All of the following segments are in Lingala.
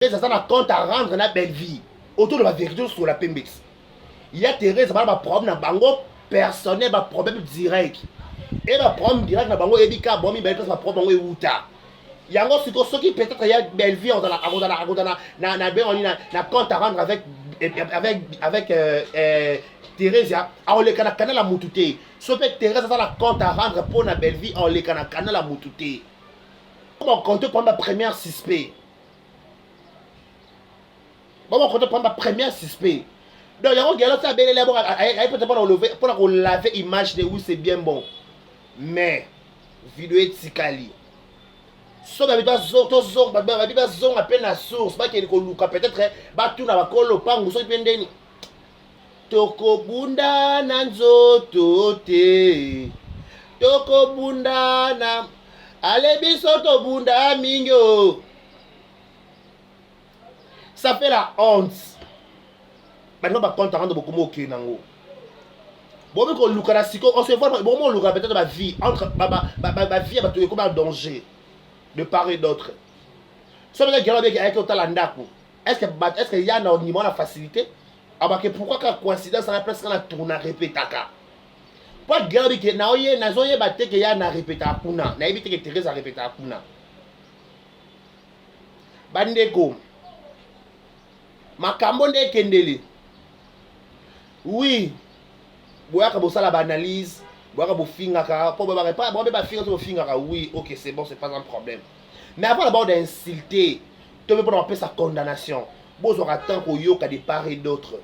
Thérèse a un compte à rendre dans la belle vie. Autour de la vérité sur la PMBX. Il y a Thérèse, a un problème dans bango personnel, un problème direct. Et un problème direct dans bango ebika, bon, il y a un problème dans Outa. Il y a un qui peut-être il y a belle vie dans la compte à rendre avec Thérèse. On les canal à Moutouté. Sauf que Thérèse a un compte à rendre pour la belle vie, on les canal à Moutouté. On compte pour ma première suspect. Bon, on compte prendre ma première suspect. Donc, il y a un gars qui a peut-être pour laver l'image de où c'est bien bon. Mais, vidéo est tikali. So, ma biba zong à peine la source. Pas qu'il y ait peut-être, tout na bakolo pangu, so pendeni. Toko bunda na nzoto te. Toko bunda na. Ale biso to bunda mingo. Ça fait la honte. Maintenant, on va rendre beaucoup moins nango. Bon, mais qu'on look à la psycho, on se voit, bon, on look à peut-être ma vie, entre ma vie, elle va comme un danger de part et d'autre. Si on a quelqu'un avec un talent, est-ce qu'il y a un niveau de facilité? Alors, pourquoi quand coïncidence, on a presque un tourne à répéter? Pourquoi quelqu'un avec un qu'il y a un répéter à Kuna? N'a évité que Thérèse a répété à Kuna. Bandeko. Makambo nde kendele. Oui. Boyaka bosala ba analyse, boyaka bofingaka, po ba finga to fingaka. Oui, OK, c'est bon, c'est pas un problème. Mais avant d'abord d'insulter, tu veux pas appeler sa condamnation. Bon, on attend qu'on yoka de part et d'autre.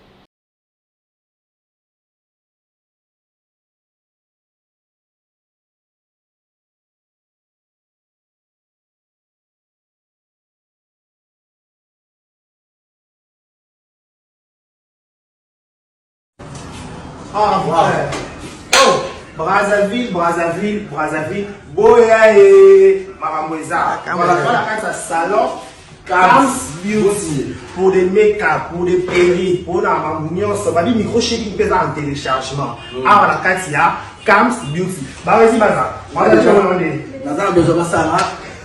Ah, ouais. Oh, Brazzaville, Boya et Maramoueza. Voilà, voilà, salon, Cams Beauty, pour des make-up, pour des perruques, pour la mamouignon, ça va dire micro-shading pesant en téléchargement. Ah, voilà, Katia, Cams Beauty. Bah, vas-y, Baza. Moi, je vais demander. Baza, besoin de ça,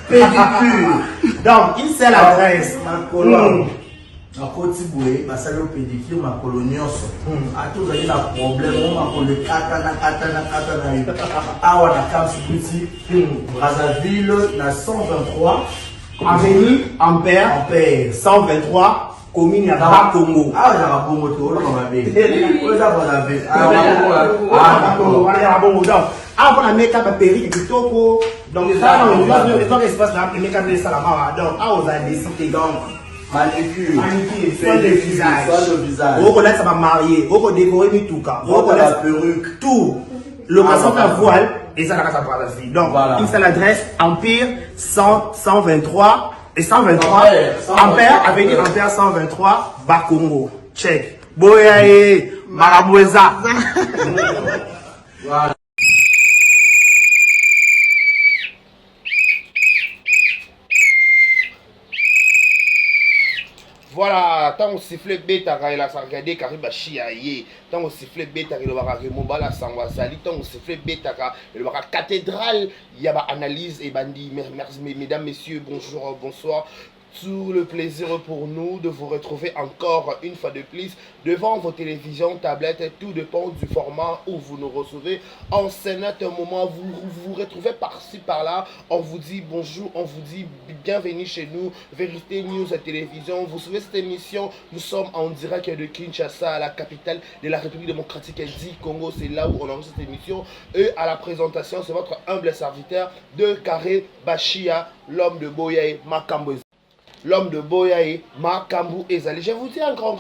pédicure. Donc, il sait l'adresse. Ma colonne. Ma Côte-Boué, ma salle pédicure, ma colonie. A tous les problèmes, ma colonie, katana. Ah, ouais, la Cams Beauty, Brazzaville, la 123. Avenue Ampère, 123, commune à Congo. Ah, il y a un bon moto, on va bien. Ah, on a mis un péri et tout. Donc, ça, on a espace là, il y a un salama. Donc, ah, on a décidé donc. Manicure, soin de visage. Vous connaissez, ça va marier. Vous décorer tout cas. Vous connaissez la perruque. Tout. Le maçon à voile. Et ça, la Brazzaville. Donc, voilà. Une seule adresse, Empire 123 et 123. Ampère, avenue Ampère 123, Bakongo. Check. Boyae, Maraboueza. Voilà. Voilà, tant on siffle bêta, il a regardé Kariba Chiaye, tant on siffle bêta, il va Remobala Sangwazali, tant on siffle bêta, il va cathédrale, il y a analyse et bandi. Merci, mesdames, messieurs, bonjour, bonsoir. Tout le plaisir pour nous de vous retrouver encore une fois de plus devant vos télévisions, tablettes, tout dépend du format où vous nous recevez. En scène, un moment, vous vous retrouvez par-ci, par-là, on vous dit bonjour, on vous dit bienvenue chez nous, Vérité News Télévision. Vous suivez cette émission, nous sommes en direct de Kinshasa, la capitale de la République démocratique du Congo. C'est là où on enregistre cette émission. Et à la présentation, c'est votre humble serviteur de Carré Bachia, l'homme de Boyae Makambo. L'homme de Boyae, Makambu Ezali. Je vous dis un grand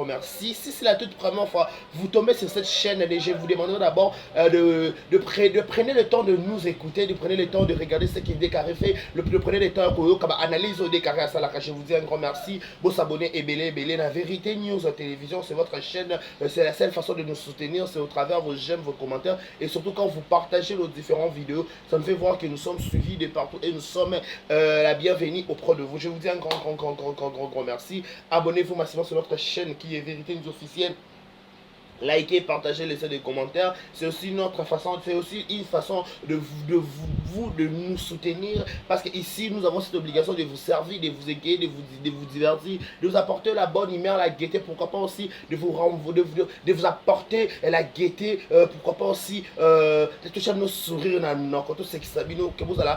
merci. Si c'est la toute première fois vous tombez sur cette chaîne, je vous demanderai d'abord de prendre le temps de nous écouter, de prendre le temps de regarder ce qui est décarré fait, de prendre le temps de analyser au décarré à Salaka. Je vous dis un grand merci. Vous s'abonner et belé. La Vérité News Télévision, c'est votre chaîne. C'est la seule façon de nous soutenir, c'est au travers vos j'aime, vos commentaires et surtout quand vous partagez nos différentes vidéos. Ça nous fait voir que nous sommes suivis de partout et nous sommes la bienvenue auprès de vous. Je vous dis un grand merci. Abonnez-vous massivement sur notre chaîne qui est Vérité News Officielle. Likez, partagez, laissez des commentaires. C'est aussi notre façon, c'est aussi une façon de nous soutenir. Parce qu'ici, nous avons cette obligation de vous servir, de vous égayer, de vous divertir, de vous apporter la bonne humeur, la gaieté. Pourquoi pas aussi de vous apporter la gaieté. Pourquoi pas aussi de toucher nos sourires dans tout ce qui s'habille. Que vous allez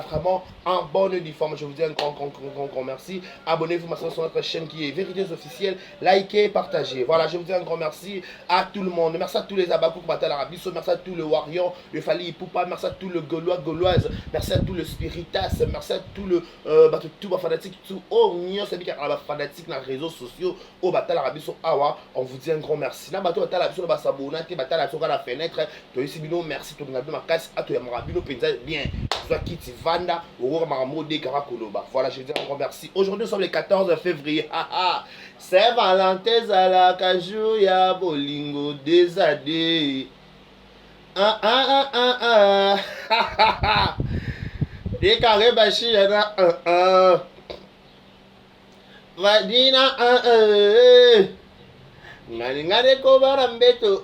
vraiment en bonne uniforme. Je vous dis un grand merci. Abonnez-vous sur notre chaîne qui est Vérités Officielles. Likez, partagez. Voilà, je vous dis un grand merci à tout le monde. Merci à tous les Abakouk Batal Arabiso. Merci à tout le Warion, le Fali Poupa. Merci à tout le Gaulois, Gauloise. Merci à tout le Spiritas. Merci à tout le tout fanatique. Tout Mignon, c'est bien fanatique dans les réseaux sociaux. Au Batal Arabiso Awa. On vous dit un grand merci. Là, Batal Arabiso, Basabona, Batal Arabiso, la fenêtre. Toi ici, Bino, merci. Toi, Bino, ma casse. À toi, Marabino, Penza, bien. Toi, Kiti Vanda, Oro Maramo, de Karakoloba. Voilà, je dis un grand merci. Aujourd'hui, nous sommes le 14 février. C'est Valentin Zala Kajouya Bolingo Desade. Décaré Bachi yana Vadina Ngalingade Kobara Mbeto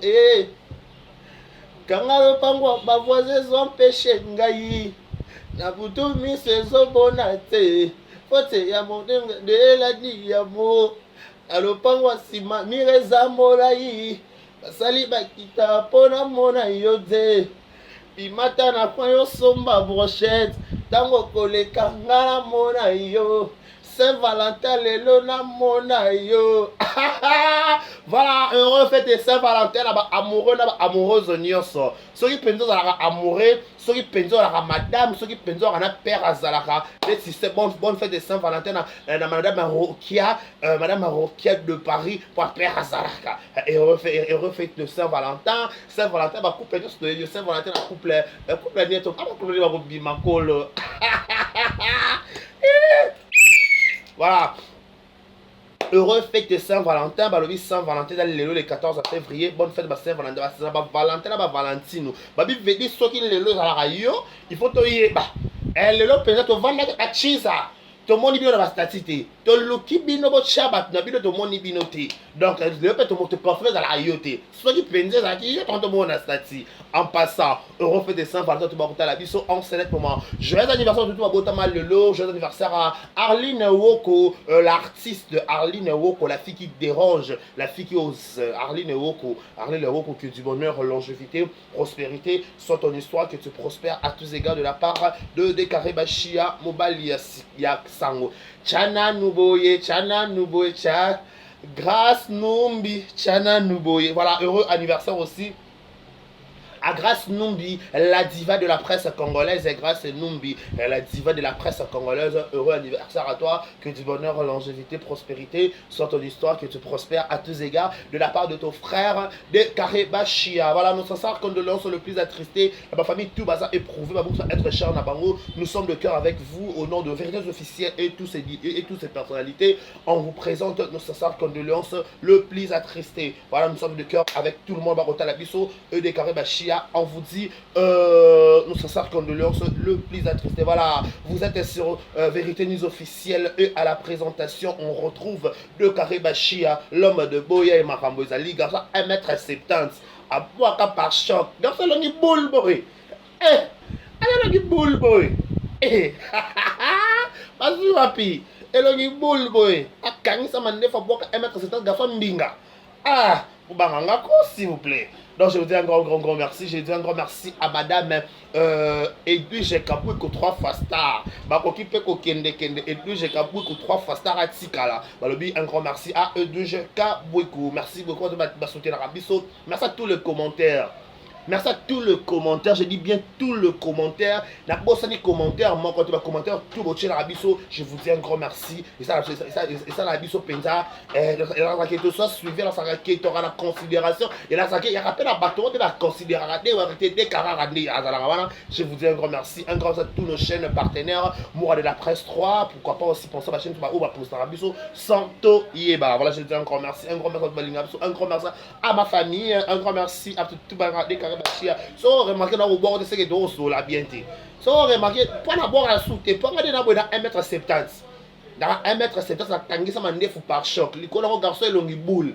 Kangalo Pangwa Bavoise Zon Péché Ngayi Nabutu Sezo Bonate Fote ya Mondenga de la Diamo Alopangwa Sima Mireza Morai Basali Bakita Pona Mona Yode Bimata na kwa yo somba brochette Tango koleka ngala mona yo Saint-Valentin lelo na mona yo. Voilà, heureux fête de Saint-Valentin là-bas, amoureux là-bas, amoureuse nyonso. Ceux qui pensent à la amoureux, ceux qui pensent à la madame, ceux qui pensent à la père Azalaka. Si c'est bonne fête de Saint-Valentin à madame Rokia, de Paris pour père Azalaka. Heureux fête de Saint-Valentin. Saint-Valentin va couper de Saint-Valentin à couple net. Ah couple va bimacolo. Voilà. Heureux fête de Saint-Valentin, balobi Saint-Valentin dans le 14 février. Bonne fête de Saint-Valentin, Valentin ba Valentino. Babi vedi soki lelo za la yo, il faut to yeba. Lelo peut-être vendre la chisa. To moni bino na statité. To loki bino bo chabat na bino to moni bino te. Donc le peut to parfait dans la yote. Soki penze za ki to to mona stati. En passant, heureux fête de Saint-Valentin to bakota la biso en ce moment. Joyeux anniversaire de tout Botama Lelo, joyeux anniversaire à Arline Woko, l'artiste de Arline Woko, la fille qui dérange, la fille qui ose. Arline Woko, que du bonheur, longévité, prospérité soit ton histoire, que tu prospères à tous égards de la part de Dekaribashia Mobali Sango. Chana Nuboye, cha. Grâce Numbi, Chana Nuboye. Voilà, heureux anniversaire aussi à Grâce Numbi, la diva de la presse congolaise. Et Grâce Numbi, la diva de la presse congolaise. Heureux anniversaire à toi. Que du bonheur, longévité, prospérité soit ton histoire, que tu prospères à tous égards de la part de ton frère de Karibashia. Voilà, nos sincères condoléances le plus attristés. Ma famille tout baza éprouvé, ma bouche être cher Nabango. Nous sommes de cœur avec vous au nom de Vérités Officielles et toutes ces personnalités. On vous présente nos sincères condoléances le plus attristés. Voilà, nous sommes de cœur avec tout le monde. Barota Labiso et de Karibashia. On vous dit nos sincères condoléances le plus attristé. Voilà, vous êtes sur Vérité News Officielle et à la présentation on retrouve de Karibashia, l'homme de Boya et Maramboza Liga, 1m70 à Boaka par choc. Garçon l'on boule boy. Allez boule boy. Vas-y papi. Et l'on boule boy. A Kangi ça m'a fa Boaka 1m70 garçon mbinga. Ah, vous banganga s'il vous plaît. Donc je vous dis un grand merci. Je dis un grand merci à madame Edwige Kabouiko 3 fois star. Bakoki pe ko kende Edwige Kabouiko 3 fois star à Tikala. Balobi un grand merci à Edwige Kabouiko. Merci beaucoup de soutenir la Rabiso. Merci à tous les commentaires. Merci à tout le commentaire, je dis bien tout le commentaire. La bosse ni commentaire, moi quand tu vas commentaire, tout le chez l'Arabiso, je vous dis un grand merci. Et ça l'Arabiso Penza, et tout ça suivi la saraki, tu auras la considération. Et là, il y a rappel à bâton de la considération, je vous dis un grand merci. Un grand merci à tous nos chaînes partenaires, Moura de la Presse 3, pourquoi pas aussi penser à ma chaîne pour l'Arabiso, Santo Yeba. Voilà, je vous dis un grand merci. Un grand merci à Balingabiso, un grand merci à ma famille, un grand merci à tout le so remarqué dans le bord de ce que tu as bien dit. So remarqué, pour n'avoir la soute, pour regarder dans 1m70. Dans 1m70, ça tangue ça m'a par choc. Les collègues garçons ils ont une boule.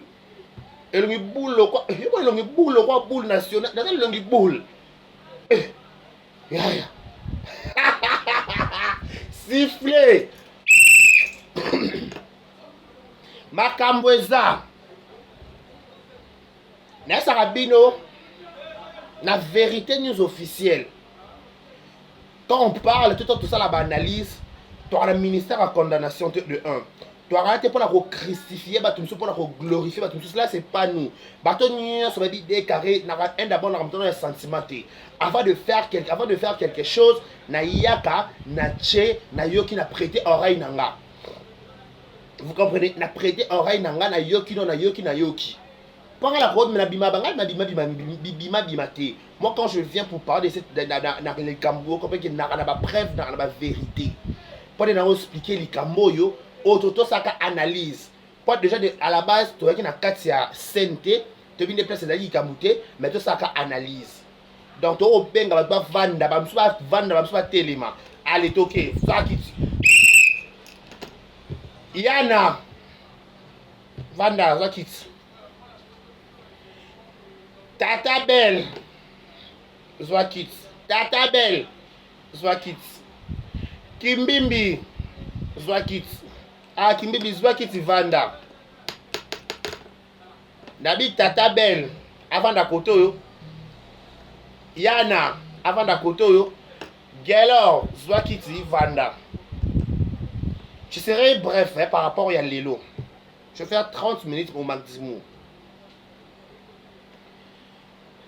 elongi boule quoi elongi boule quoi boule nationale dans elongi boule yaya siffler makambo eza nayesaka bino na vérité news officielle quand on parle tout ça la analyse tu as le ministère à condamnation de 1 tu as arrêté pour la christifier bato pour la glorifier bato là c'est pas nous bato nyonso ba bi décarré na un d'abord na ramton un sentiment avant de faire quelque chose na yaka na tché na yoki na prêter oreille nanga. Vous comprenez? Na prêter oreille nanga na yoki non na yoki na yoki. Pendant la road na bima banga na bima te. Moi quand je viens pour parler de cette na les cambo comme que na ba preuve na ba vérité. Pour de na expliquer les cambo yo autoto saka analyse. Pas déjà à la base tu vois que na katia santé, tu viens de placer là kamouté mais tout saka analyse. Donc tu au benga ba vanda ba msuba vanda ba msuba telema. Allez toquer ça qui Yana Vanda Zakit Tata Belle Zwakit Tata Belle Zwakit Kimbimbi Zwakit Ah Kimbimbi Zwakit Vanda Nabi Tata Belle avant d'akoto yo Yana avant d'akoto yo Gelor Zwakit Vanda. Je serai bref par rapport à Lélo. Je vais faire 30 minutes au maximum.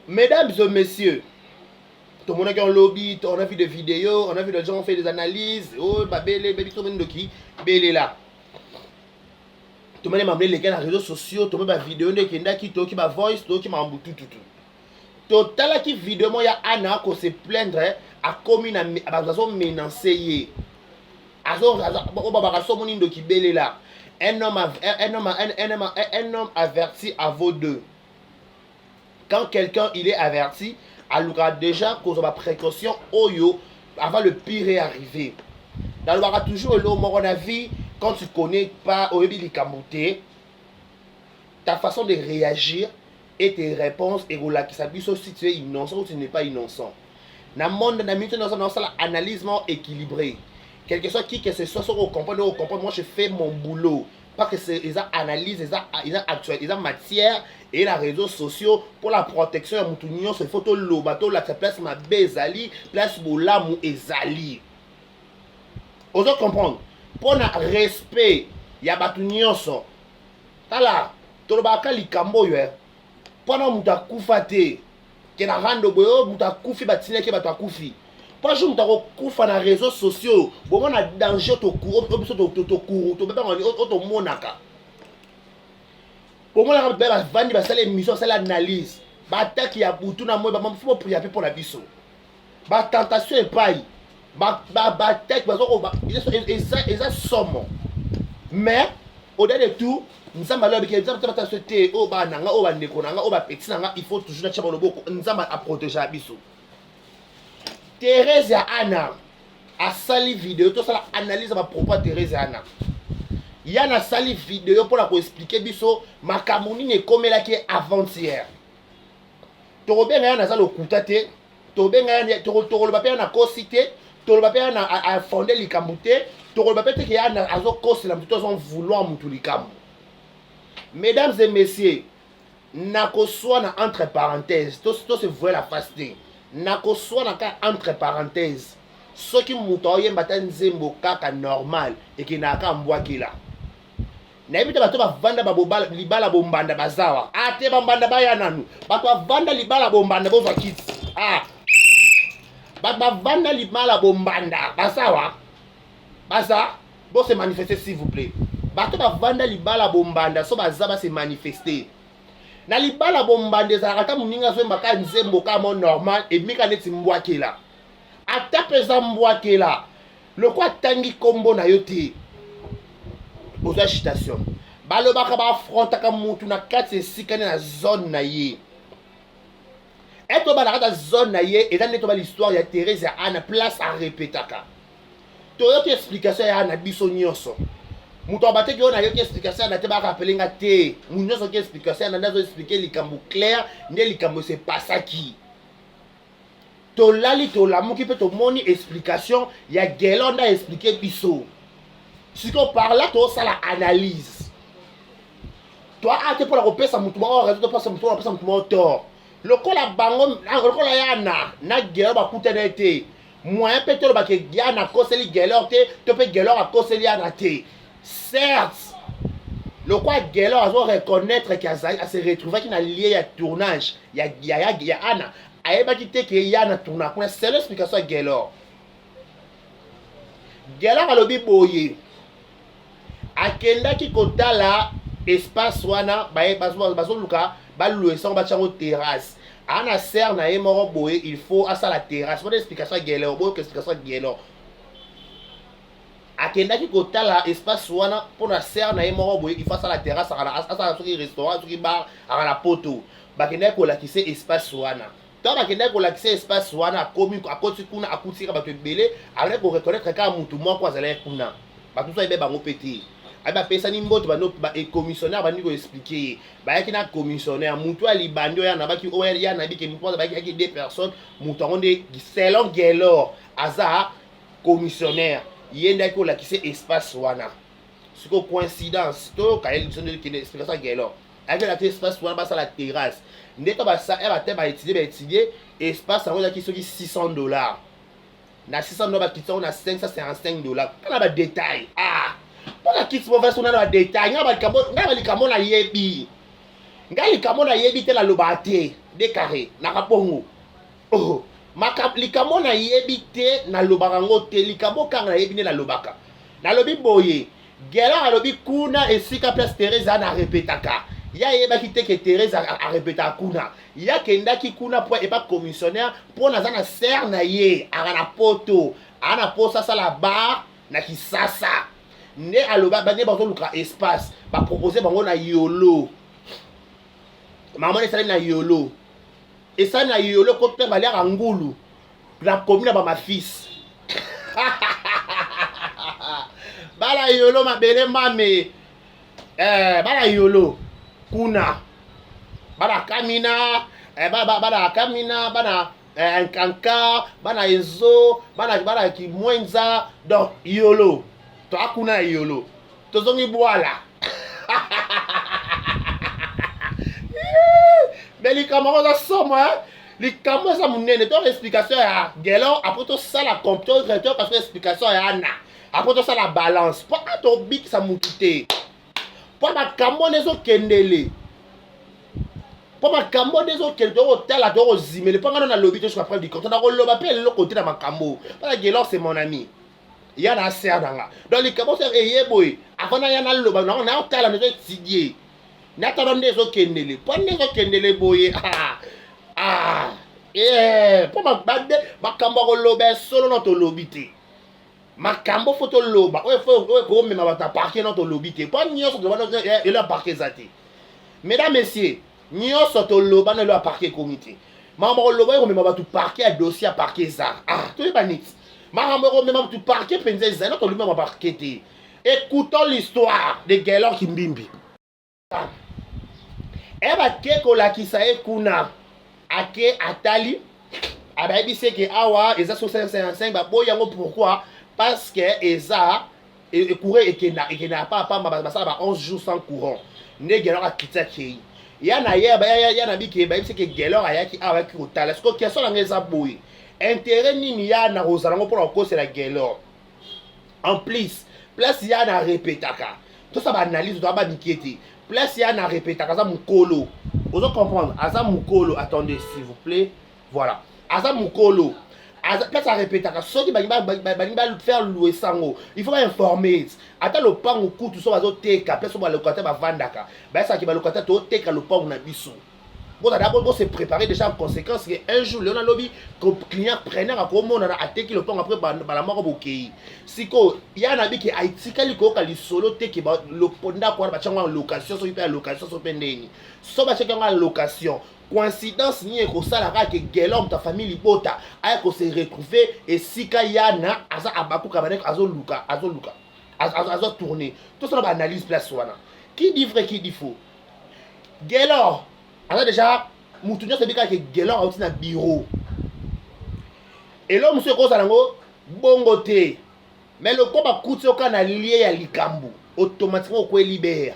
Mesdames et messieurs, tout le monde a un lobby, on a vu des vidéos, on a vu des gens faire des analyses. Oh, babele, baby, tout le monde qui est là. Tout le monde m'a amené les gars dans les réseaux sociaux, tout le monde a vidéo, qui m'a voice, qui m'a embouté tout. Total qui vidéo, il y a Anna qui se plaindre à commune à menacer. Un homme averti à vos deux. Quand quelqu'un il est averti, il aura déjà cause de précaution avant le pire est arrivé. Dans le toujours le mon avis quand tu connais pas au début ta façon de réagir et tes réponses et qui s'habille si tu es innocent ou tu n'es pas innocent. Dans le monde dans l'analyse équilibrée. Quelque chose qui que ce soit au comprendre, moi je fais mon boulot. Pas que c'est ils analysent, ils actuel, ils matière et les réseaux sociaux pour la protection de mon union, c'est photo le bateau la place ma bezali, place bola mou ezali. Vous comprendre. Pour le respect, il y a bateau nyonso. Tala, to le baka likambo yo. Pendant muta kufate, que na rando boyo muta kufi batine ke bato kufi. Pas jour tu kufa na réseaux sociaux bon on a danger to cours to beba to monaka pour moi la beba vandi ba sala émission sala analyse ba attaque ya butu na moi ba mfo prier pour la biso ba tentation et paille ba attaque ba zo ba ils somme mais au-delà de tout nzamba lobi ke nzamba ta société o ba nanga o ba ndeko nanga o ba petit nanga il faut toujours na tshaba loboko nzamba a protéger biso. Thérèse et Anna a sali vidéo, tout ça la analyse à propos de Thérèse et Anna. Il y a une sali vidéo pour la expliquer biso makamuni ne comme là qui est avant-hier. Torobe nga na zalo kutate, tobe nga toro le papier na cosité, toro le papier na a fondé likambuté, toro le papier qui a na azo cos la mutu son vouloir mutu likambu. Mesdames et messieurs, nako soit na entre parenthèses, tout se voit la faste. Nako soit naka entre parenthèses ceux qui mutoye mbata nzembo kaka normal et qui naka mbwakila na ebita bato bavanda babobala libala bombanda bazawa ate bambanda baya nanu bato bavanda libala bombanda bozwa kiti bato bavanda libala bombanda basawa basa bo se manifester s'il vous plaît bato bavanda libala bombanda so bazaba se manifester na libala bombande ezalaka moninga zo mbaka nzembo ka mo normal emika neti mbwakela ata peza mbwakela lokwa tangi kombo na yo te ozwa citation balobaka baafrontaka mutu na kati esikani na zone na ye eto balaka ta zone na ye eza neti oba l'histoire ya Thérèse ya Anna place a répétaka toyoki explication ya Anna biso nyonso moto abate ki on a yo ki explication na te ba rappeler nga te munyo so ki explication na ndazo expliquer likambo clair nde likambo se pasaki tolali tolamuki pe tomoni explication ya Gelor nda expliquer biso siko par là to sala analyse toi ate pour la kopesa mutu moko raison to pesa mutu na pesa mutu moko tort lokola bango lokola yana na Gelor bakutana te moyen pe to ba ke yana koseli Gelor te to pe Gelor a koseli yana te certes le quoi Gelor a reconnaître qu'il a se retrouvé qui na lié ya tournage ya Anna ayeba ki te ke yana tournage kuna c'est l'explication ya Gelor alobi boye akendaki kotala espace wana bazoluka balouer sango bachango terrasse ana ser na ye moko boye il faut asa la terrasse bonne explication ya Gelor boye explication ya Gelor akendaki kotala espace wana mpona ser na ye moko boye il faut asa la terrasse asa soki restaurant soki bar aka na poto bakendaki kolakisa espace wana to bakendaki kolakisa espace wana akoti kuna akutika bato ebele akendaki koreconnaître kaka mutu moko azalaki kuna bato so ayebe bango pe te ayi bapesani mboto commissionnaire bandi koexplike ye bayaki na commissionnaire mutu alibandi oyo yanabaki oyo yanabiki mutu bayaki 2 personnes mutu yango nde selon Gelor aza commissionnaire ye ndaki kolakisa espace wana siko coïncidence toyoka ye explication ya Gelor ayaki kolakisa espace wana basala terrasse nde to bate baétudie espace yango ezalaki soki $600 na $600 bakitisa na $555 kana badetail mpona kiti movasi una na badetail ngai balikambo nayebi ngai likambo nayebi te naloba te de carré nakabongo likambo nayebi te nalobaka yango te likambo kanga nayebi nde nalobaka nalobi boye Gelor alobi kuna esika place Thérèse ana repetaka ya yebaki te ke Thérèse arepetaka kuna ya kendaki kuna po eba commissionnaire mpo naza na ser na ye aka na poto aka na posa asala bar na Kisasa nde aloba bande bazoluka espace bapropose bango na yolo mamona esali na yolo esali na yolo kote baliaka ngulu na komi na bamafisi bala yolo mabele mame bala yolo kuna bana kamina bana kamina bana nkanka bana ezo bana kimwenza donc yolo to akuna yolo tozongi bwala mais likambo za somo likambo za munene to explication ya Gelor après to sala compteur to parce que explication ya Anna après to sala balance po to bik sa mutute po makambo nezo kendele po makambo nezo kendele to tala to zimele po ngana na lobby to jusqu'à preuve du contraire na loba pe le côté na makambo parce que Gelor c'est mon ami yana ser danga donc likambo c'est eyeboy afana yana loba na tala nezo tidie natalo ndezo kendele po nezo kendele boye po makambo ko loba solo no to lobby te makambo foto loba oyo ko mema bata parquer no to lobby te po nyoso to bana ele parquer zate mesdames messieurs nyoso to loba no le parquer comité makambo ko loba ko mema bata parquer dossier parquer za to yeba nit makambo ko mema bata parquer penza za no to luma parquer te écoutons l'histoire de Gelor Kimbimbi eba keko la kisae kuna ake atali abayebi que awa eza 555 ba boyango pourquoi parce que eza courait et qui n'a pas ça va 11 jours sans courant ne Gelor akita kei yana yana bi ke ba que Gelor ayaki awa ki otala parce que question la ngeza boy intérêt nini yana rosalango pour la cause la Gelor en plus place yana répétaka tout ça ba analyse doit ba bikete place yana répétaka za mukolo vous comprendre aza mukolo attendez s'il vous plaît voilà aza mukolo place à répéter ceux qui va faire louer sango il faut pas informer ata le pango kutu so bazo teka place ba locataire ba vandaka ba ça qui ba locataire to teka le pango na biso bon d'abord se préparer déjà en conséquence que un jour le lobby client preneur à comment on a attaqué le pango après ba la mort bokei siko ya na bi ki aitika liko ka li solo teke ba le ponda kwa ba changwa location so hyper location so pendeni so ba changwa location coïncidence ni ekosalaka ke Gelor ta famille libota aya ko se retrouver et sika yana aza abaku kabaneko azoluka azo tourner tout ça on va analyse place wana qui dit vrai qui dit faux Gelor aza déjà mutu nyonso ebika ke Gelor auti na bureau et l'homme se cause nango bongo te mais le combat coûte au kana lié ya likambu automatiquement ko libère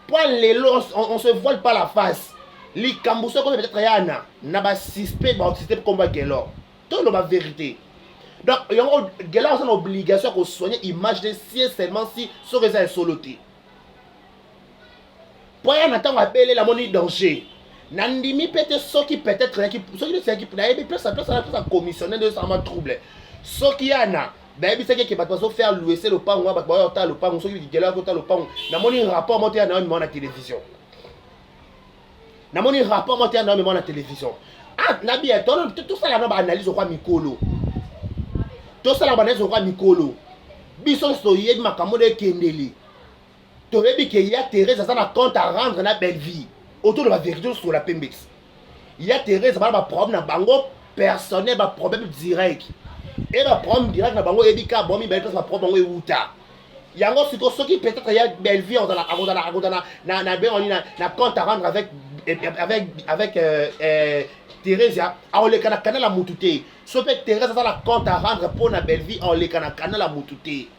pour les on se voile pas la face likambu ce qu'on peut-être yana na ba suspect ba système combat Gelor tout la vérité donc Gelor a une obligation de soigner l'image de si seulement si ce que ça est soloté pour y en attendre appeler la monnaie danger nandimi peut-être ceux qui peut-être ceux qui c'est qui peut ça commissionner de ça m'a troublé ceux qui yana d'ailleurs c'est qui va pas faire louer le pan ou ba ta le pan ceux qui Gelor ta le pan na monnaie rapport monter à la télévision na monnaie rapport monter à la télévision ah na bien tout ça là on analyse au quoi mikolo tout ça là on analyse au quoi mikolo biso soyé makambo de kendeli to rebi que ya Thérèse ça na compte à rendre na belle vie autour de la vérité sur la Pembex il y a Thérèse ba problème na bango personnel ba problème direct et ba problème direct na bango ebika bomi ba ba problème bango euta yango siko soki peut-être ya belle vie on na ben on na compte à rendre avec Thérèse on le kana kana la mutute so peut Thérèse ça la compte à rendre pour na belle vie on le kana kana la mutute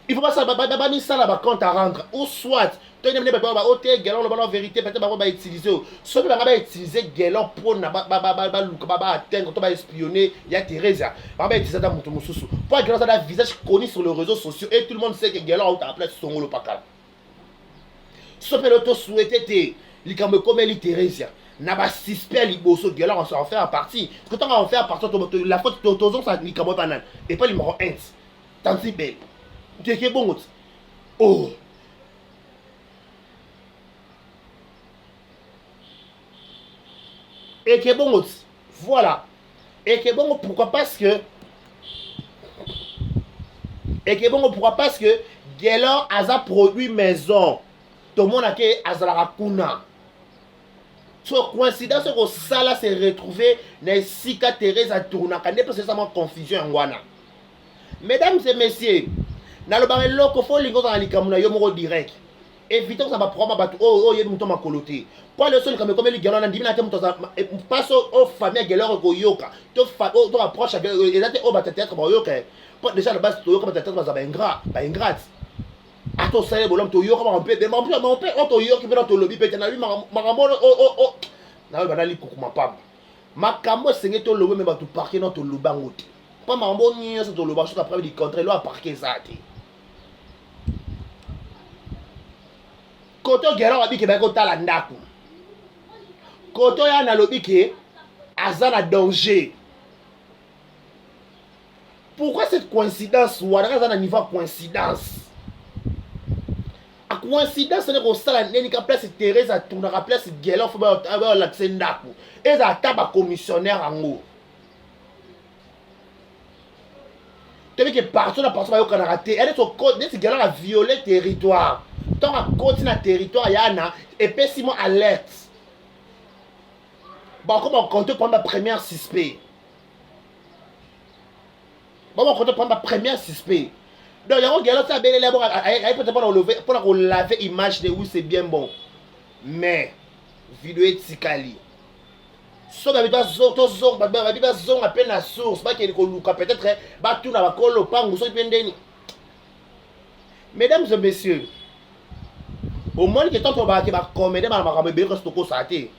il faut pas ça ba ni ça la compte à rendre ou soit to ne ba hôtel Gelor la vérité peut-être ba utiliser so peut ba utiliser Gelor pour na ba atteindre to ba espionner ya Thérèse ba utiliser ta mutu mususu pour Gelor ça a visage connu sur les réseaux sociaux et tout le monde sait que Gelor a appelé son le pakala so peut l'auto souhaiter likambe comme li Thérèse na ba suspect liboso Gelor on s'en fait en partie quand on en fait en partie la faute tozon ça likambe banane et pas numéro 1 tant si belle tu es bon oh et que bon voilà et que bon pourquoi parce que Gelor a un produit maison tout le monde a que azala kuna so coïncidence que ça là s'est retrouvé na sika Thérèse a tourné quand n'est pas seulement confusion en wana mesdames et messieurs na lo ba loko fo lingo za likamu na yo moko direct évitons ça va prendre bato oh yebi muto makoloté pour le seul comme les Gelor na ndimi na te muto za passe au famille Gelor ko yoka to approche ezate o batete ba yoka pour déjà le base to yoka batete ba za ingrat ato sale bolom to yoka ba pe on to yoka pe to lobby pe na lui makambo oh na ba li kokuma pamba makambo senge to lobe me ba to parquer no to lubango te pas makambo ni so to loba so après du contraire lo a parquer ça te koto Gelor abi ke ba ko tala ndako koto ya na lobi ke azana danger pourquoi cette coïncidence wana azana niveau coïncidence a coïncidence ne ko sala neni ka place Thérèse a tourner ka place Gelor fo ba la tsendako eza taba commissionnaire ango tu que partout la personne va au Canada elle est au code si Gelor a violé territoire tant à continuer le territoire yana et puis si moi alerte bon comment on compte prendre la première suspect bon on compte prendre la première suspect donc il y a un Gelor ça belé là peut-être pour laver image de où c'est bien bon mais vidéo etikali so ba biba zong ba biba zong à peine la source ba ke ko luka peut-être ba tout na ba kolo pangu so pendeni mesdames et messieurs au moins que tant on va que ba comédie ba makambo be resto ko saté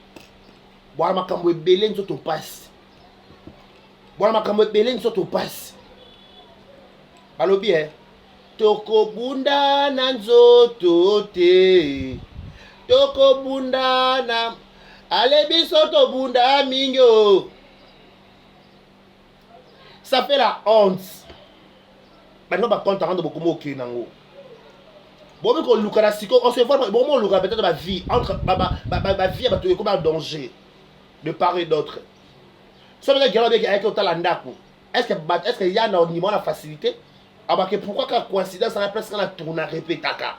boire makambo belé nzo to passe boire makambo belé nzo to passe balobi toko bunda na nzoto te toko bunda na ale biso to bunda mingo ça fait la honte maintenant ba compte rendre beaucoup mo ki nango bon ko luka na siko on se voit bon mo luka peut-être ma vie entre ma vie ba to comme un danger de part et d'autre ça veut dire Gelor avec avec autant ndako est-ce que y a un niveau la facilité ah que pourquoi quand coïncidence ça presque na tourna répétaka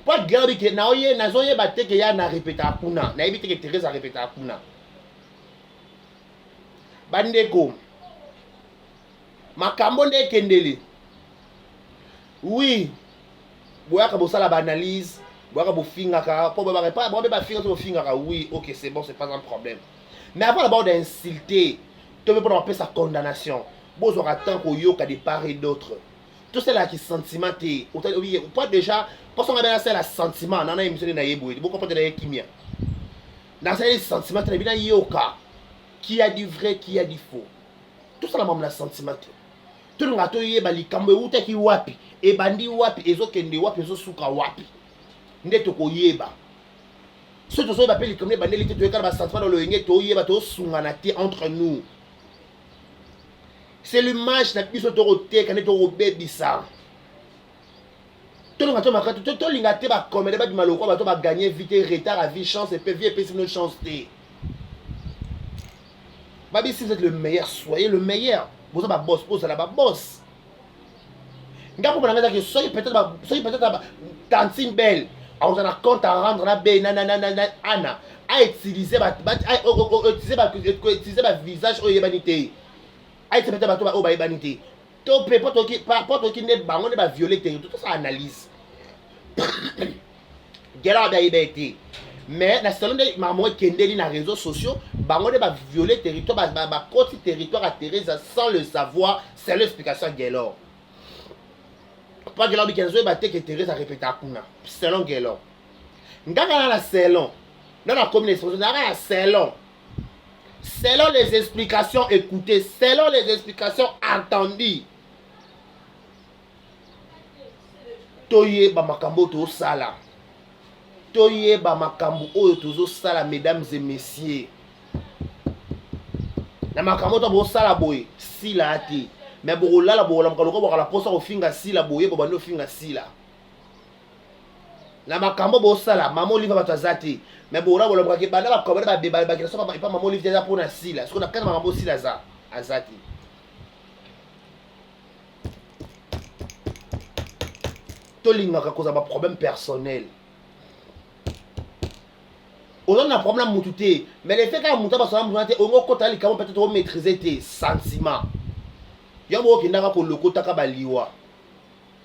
pas Gelor que na oye na zoye ba te que y a na répéta kuna na éviter que Thérèse a répéta kuna bandeko makambo nde kendeli Oui, boyaka bosala analyse, boyaka bofingaka, po ba finga to bofingaka, oui, OK, c'est bon, c'est pas un problème. Mais avant d'abord d'insulter, tu veux pas appeler sa condamnation. Bon, on attend qu'on yoka de part et d'autre. Tout cela qui sentiment t'es, oui, pas déjà, parce qu'on a bien assez la sentiment, non, émission de naïboué, beaucoup pas de kimia. Dans ces sentiments, tu as bien yoka, qui a du vrai, qui a du faux. Tout ça, la même la sentiment. Tout le monde a eu bali kambe ute ki wapi, e bandi wapi, ezo kende wapi, ezo suka wapi. Ndeto ko yeba. Ce que ça appelle comme les bandits, tu es capable de sentir dans le yé, tu es capable de se entre nous. C'est le match n'a plus autorité quand tu es au bébé ça. Tout le monde a tout le monde a comme du mal au quoi va gagner vite retard à vie chance et puis vie et puis une chance t. Babi si vous êtes le meilleur, soyez le meilleur. Vous êtes ma boss, vous êtes la boss. Nga pour la que soyez peut-être tantine belle. On a compte à rendre la belle Anna à utiliser ma visage au yebanité. À utiliser ma au yebanité. Topé pas qui n'est pas on est pas violé tout ça analyse. Gela bien liberté. Mais la selon des maman kendeli na réseaux sociaux, bango de ba violer territoire ba côté territoire à Teresa sans le savoir, c'est l'explication Gelor. Pas Gelor bi kenzo ba te que Teresa répéter kuna. Selon Gelor. Ngaka la selon. Dans la communication, la selon. Selon les explications écoutées, selon les explications entendues. Toye ba makambo to sala. Toye ba makambo oyo tozo sala mesdames et messieurs. Na makambo to bo sala boy, sila ati. Mais bo la bo la makambo ko la posa ko finga sila boye bo bando finga sila. Na makambo bo sala mama oliva batazati. Mais bo la bo la ke banda ba komela ba beba ba ke so ba mama oliva za pona sila. Siko na kana makambo sila za azati. Tolingaka cause ba problème personnel. On a un problème moutouté, mais le fait que mouta ba so mouta on go kota li comment peut-être maîtriser tes sentiments. Ya mo ki ndaka ko lokota ka baliwa.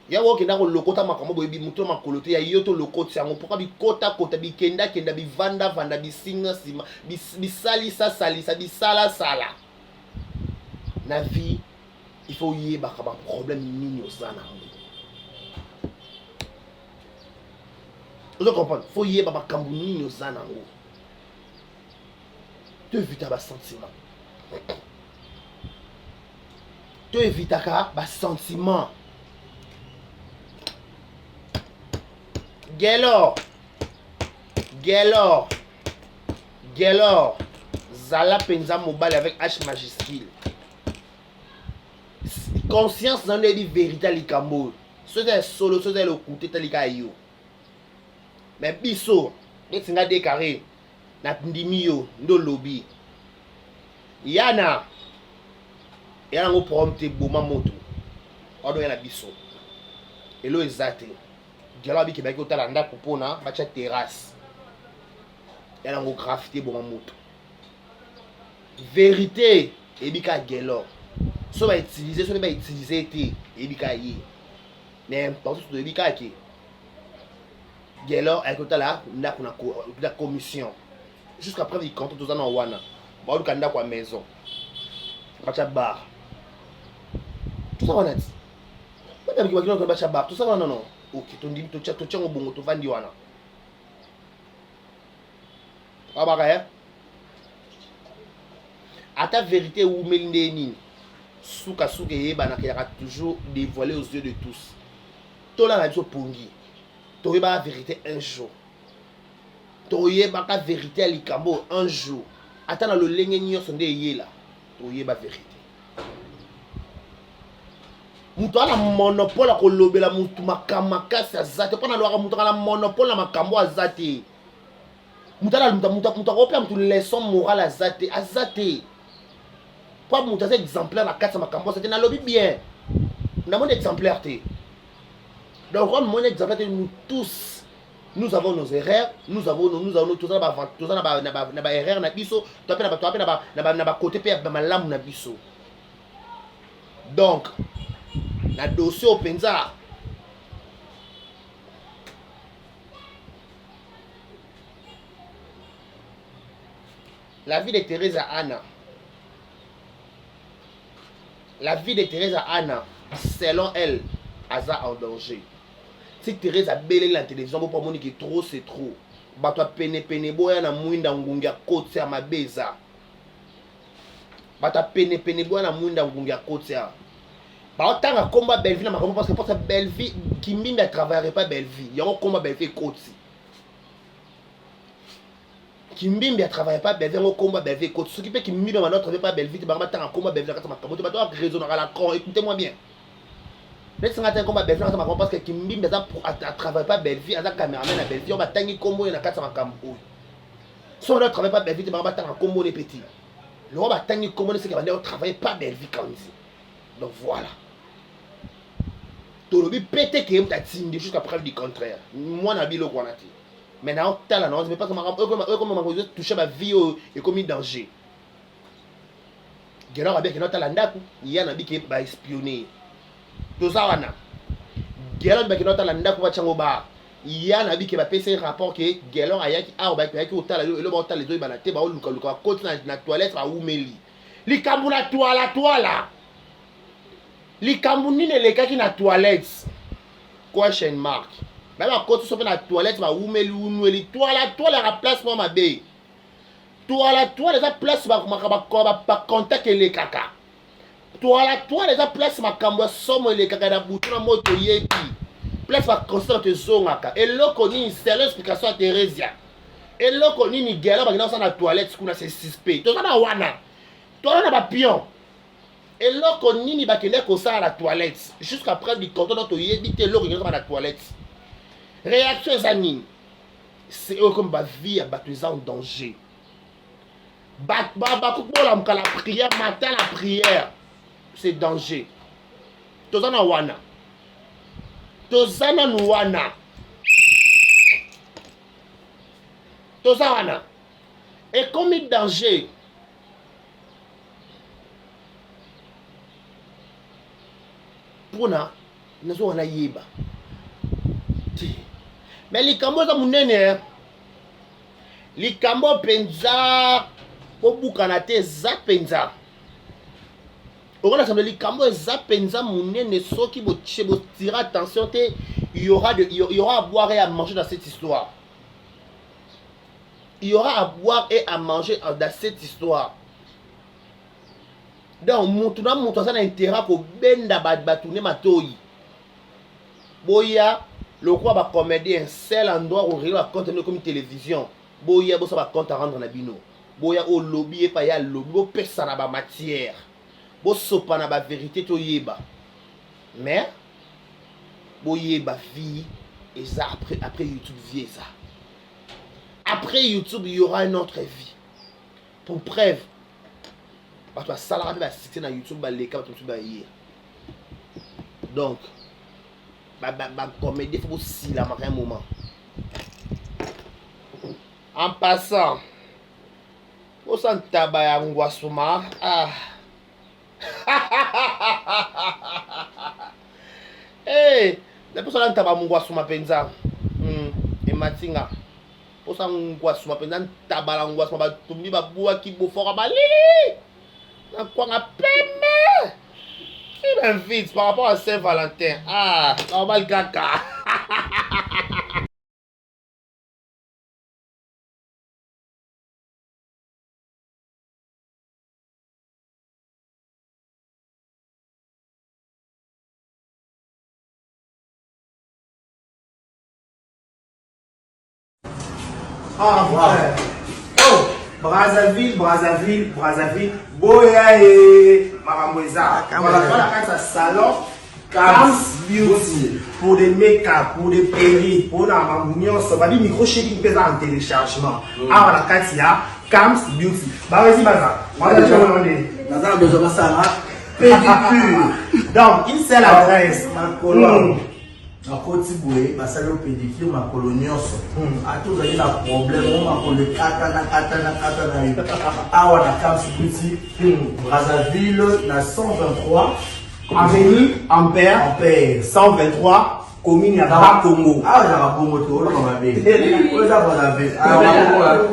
Ya mo ki ndaka ko lokota makambo boyebi muto makolote ya yoto lokoti yango pourquoi bi kota bi kenda bi vanda bi singa sima bi salisa bi sala. Na vie, il faut y ba problème nini osana. Vous comprenez? Il faut y avoir un cambouis aux anango. Tu évites un sentiment. Tu évites un sentiment. Gelor. Zala penza mobile avec H majuscule. Conscience dans les vérité li kambo. C'est solo, c'est le côté talika yo. Mais biso, etinga décaré na ndimi yo ndo lobby. Yana ngo prompte boma moto. Odo yana biso. Elo ezate. Gela bi ke ba ko tala ndako pona ba cha terrasse. Yana ngo graffiti boma moto. Vérité ebika gelo. So ba utiliser te ebika yi. Mais parce que ebika ki Gelor avec là la commission jusqu'à preuve il compte tous en wana ba du kanda kwa maison bacha bar tout ça honnête madame qui va dire que bacha bar tout ça non OK ton dim to tchango bongo to vandi wana abaka ya ata vérité ou melindeni suka yeba na kaya toujours dévoilé aux yeux de tous to la biso pongi. Tu aurais la vérité un jour. Tu aurais la vérité à l'Ikambo un jour. Attends, le lengenio sont des yéla. Tu aurais la vérité. Moutou a la monopole à kolobe la moutou makamaka sa zate. Pas na loa moutou a la monopole à makambo a zate. Moutou a la moutou a repère moutou leçon morale à zate. A zate. Pas moutou a c'est exemplaire à 4 makambo a zate. Na lobby bien. Na mon exemplaire te. Donc, comme mon exemple, nous tous, nous avons nos erreurs, nous avons tout ça, tout ça, na erreur, na biso, na côté pe na malamu na biso. Donc, na dossier au penza, La vie de Thérèse Anna. La vie de Thérèse Anna, selon elle, Aza en danger. Si Thérèse a belé la télévision, pour pas que trop c'est trop. Bato pene pene boya na mwinda ngungia kote ya mabeza. Bato pene pene boya na mwinda ngungia kote ya. Ba otanga combat Belleville na makambo parce que Belleville Kimbimbi a travaillé pas Belleville. Il y a un combat Belleville côté. Kimbimbi a travaillé pas Belleville, un combat Belleville côté. Ce qui fait Kimbimbi maintenant travaille pas Belleville, ba matanga combat Belleville quand makambo. Tu vas raisonner à la con, écoutez-moi bien. Laisse-moi un combat Belleville quand makambo parce que Kimbimbi a travaillé pas Belleville, a caméraman à Belleville, on va tangi combo na kata makambo. Si on ne travaille pas Belleville, ba matanga combo les petits. Le roi va tangi combo c'est que on travaille pas Belleville quand ici. Donc voilà. Tolobi pété que tu as tingé jusqu'à preuve du contraire. Moi, na bilo quoi nati. Maintenant, talent, non, je ne pas que ma toucher ma vie et commis danger. Gelo a bien que notre talent il y a un habit qui va espionner. Tout ça, on a. Gelo a bien que notre talent va chango ba. Il y a un habit qui va passer un rapport que Gelo a yaki a ba qui au talent et le bon talent les deux banaté ba luka luka côté na toilette va oumeli. Li kambuna toile. Les Camerounais ne les gars qui na toilette. Question mark. Même à côté sur la toilette va où mais toile la place moi ma bé. Toile les a place ma contact les caca. Toile les a place ma cambo somme les caca na bouton na moto yebi. Place va constante zongaka. Et là koni c'est l'explication à Thérésia. Et là koni ni gela ba na toilette kuna c'est suspect. To na wana. To na ba pion. Et là, on n'y va que à la toilette. Jusqu'après, du canton notre éviter l'eau à la toilette. Réaction amis. C'est eux comme ma vie à battre en danger. La prière, matin la prière. C'est danger. Tozana wana. Tozana wana. Tozana wana. Et comme il danger. Pona nazo wana yeba mais likambo za munene likambo penza obukana te za penza okona semble likambo za penza munene soki bo tira attention te il y aura à boire et à manger dans cette histoire. Il y aura à boire et à manger dans cette histoire. Donc, mon ça n'a intérêt qu'au benda batouné matoyi. Boya, le roi va commander un seul endroit où il va contenir comme une télévision. Boya, ça va compte à rendre na bino. Boya, au lobby, et pas ya lobby, bo pesa na ba matière. Bo sopa na ba vérité to yeba. Mais, boyeba vie, et ça après YouTube vie ça. Après YouTube, il y aura une autre vie. Pour preuve. Parce que ça va se dans YouTube, les cas donc, comédie, il faut aussi la marquer un moment. En passant, au centre tabac à Ngwasuma, hey, la personne tabac à Ngwasuma penza, et Matinga. Pour ça, Ngwasuma penza, tabac à Ngwasuma, tumbi baboua qui bouffera balili. Quoi on appelle qui m'invite par rapport à Saint-Valentin? Ah, on va le caca. Ah, ouais. Oh, Brazzaville. Boya et Maramoueza. Voilà, dans la salon. Cam's Beauty. Pour des make-up, pour des perruques, pour la mamouignon, ça va dire micro-shading pesant en téléchargement. Ah, voilà, Katia, Cam's Beauty. Bah, vas-y, Baza. Naza besoin de ça, pédicure. Donc, une seule adresse. ma colonne. Na côté boué, ma salle pédicure, ma colonie osso. A tous les problèmes, on m'a collé katana. Ah, on a Cam's Beauty. Brazzaville, na 123. Avenue Ampère 123, commune à Bakongo. Ah, il y a un bon moto, on va bien.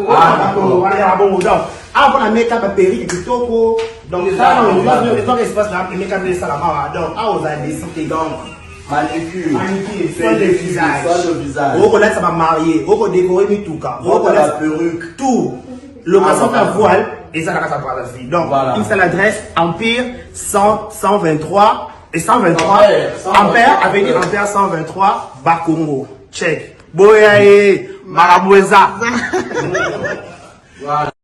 Ah, d'accord. Avant la make-up à Péri, kitoko. Donc ça, on va voir les espaces là, les make-up de Salamara. Donc, ah, on a décidé donc. Manicure. Manicure, soin de visage. Soin de visage. On connaît ça va marier. On connaît décorer mi tout cas. On connaît la perruque. Tout. Location à voile et ça la carte à privacy. Donc, voilà. une seule adresse, Empire 123 et 123. Ampère, avec dit Ampère 123, Bakongo. Check. Boyae, Maraboueza. Voilà.